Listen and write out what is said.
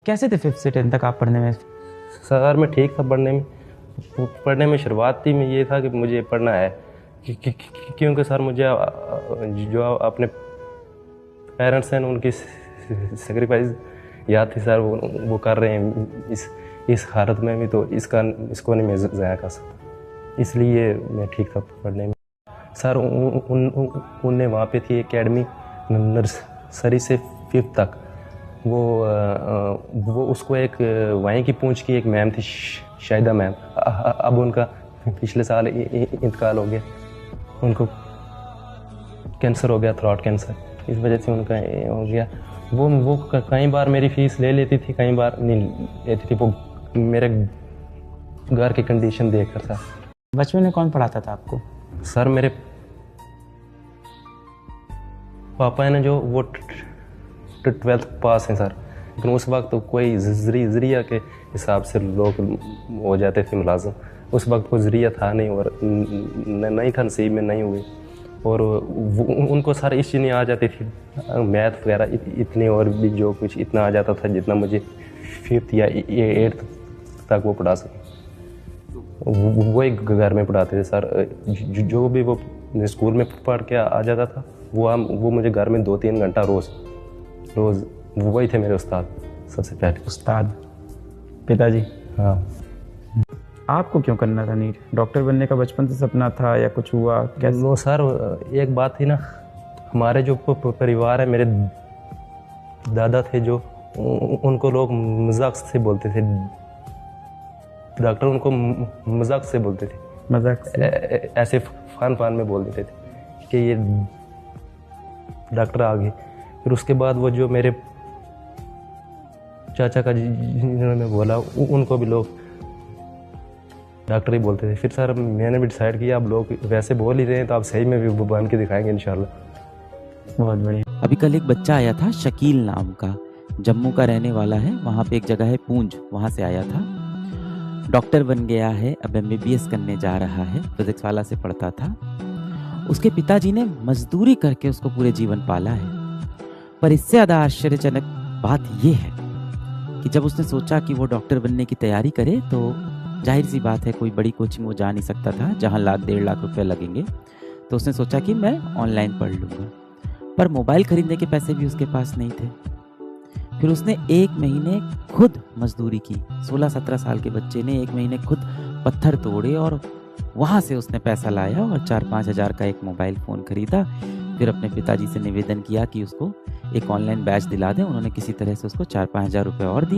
कैसे थे 5th से 10th तक आप पढ़ने में? सर मैं ठीक था पढ़ने में शुरुआत ही में ये था कि मुझे पढ़ना है क्योंकि सर मुझे जो अपने पेरेंट्स हैं उनकी सेक्रीफाइस याद थी सर, वो कर रहे हैं इस हालत में भी, तो इसको नहीं मैं ज़ाया कर सकता, इसलिए मैं ठीक था पढ़ने में। सर उनने वहाँ पे थी एकेडमी नर्सरी से 5th तक, वो उसको एक वहीं की पूंछ की एक मैम थी शाहिदा मैम, अब उनका पिछले साल इंतकाल हो गया, उनको कैंसर हो गया, थ्रोट कैंसर, इस वजह से उनका हो गया। वो कई बार मेरी फ़ीस ले लेती थी, कई बार नहीं लेती थी, वो मेरे घर की कंडीशन देख कर। सर बचपन में कौन पढ़ाता था आपको? सर मेरे पापा है ना, जो वो 12th पास हैं सर, लेकिन उस वक्त तो कोई ज़रिया के हिसाब से लोग हो जाते थे मुलाजिम, उस वक्त कोई ज़रिया था नहीं और नहीं था, नसीब में नहीं हुई, और उनको सारी इस चीज़ें आ जाती थी, मैथ वगैरह इतने, और भी जो कुछ इतना आ जाता था जितना मुझे 5th या 8th तक वो पढ़ा सके। वो एक घर में पढ़ाते थे सर, जो भी वो स्कूल में पढ़ के आ जाता था वो मुझे घर में 2-3 घंटा रोज़ वही थे मेरे उस्ताद, सबसे पहले उस्ताद पिताजी। हाँ। आपको क्यों करना था नीट? डॉक्टर बनने का बचपन से सपना था या कुछ हुआ कैसे? लो सर, एक बात थी ना, हमारे जो परिवार है, मेरे दादा थे जो, उनको लोग मजाक से बोलते थे डॉक्टर, उनको मजाक से बोलते थे, मजाक से ऐसे फान में बोल देते थे कि ये डॉक्टर आ गए। फिर उसके बाद वो जो मेरे चाचा का जिन्होंने बोला, उनको भी लोग डॉक्टर ही बोलते थे। फिर सर मैंने भी डिसाइड किया, अब लोग वैसे बोल ही रहे हैं तो आप सही में भी बन के दिखाएंगे इंशाल्लाह। बहुत बढ़िया। अभी कल एक बच्चा आया था शकील नाम का, जम्मू का रहने वाला है, वहाँ पे एक जगह है पूंछ, वहाँ से आया था, डॉक्टर बन गया है, अब MBBS करने जा रहा है, फिजिक्स वाला से पढ़ता था। उसके पिताजी ने मजदूरी करके उसको पूरे जीवन पाला है, पर इससे ज़्यादा आश्चर्यजनक बात यह है कि जब उसने सोचा कि वो डॉक्टर बनने की तैयारी करे, तो जाहिर सी बात है कोई बड़ी कोचिंग वो जा नहीं सकता था जहाँ 1-1.5 लाख रुपए लगेंगे, तो उसने सोचा कि मैं ऑनलाइन पढ़ लूँगा, पर मोबाइल खरीदने के पैसे भी उसके पास नहीं थे। फिर उसने 1 महीने खुद मजदूरी की, 16-17 साल के बच्चे ने 1 महीने खुद पत्थर तोड़े और वहाँ से उसने पैसा लाया और 4-5 हज़ार का एक मोबाइल फ़ोन खरीदा। फिर अपने पिताजी से निवेदन किया कि उसको एक ऑनलाइन बैच दिला दें, उन्होंने किसी तरह से उसको 4-5 हज़ार रुपये और दिए।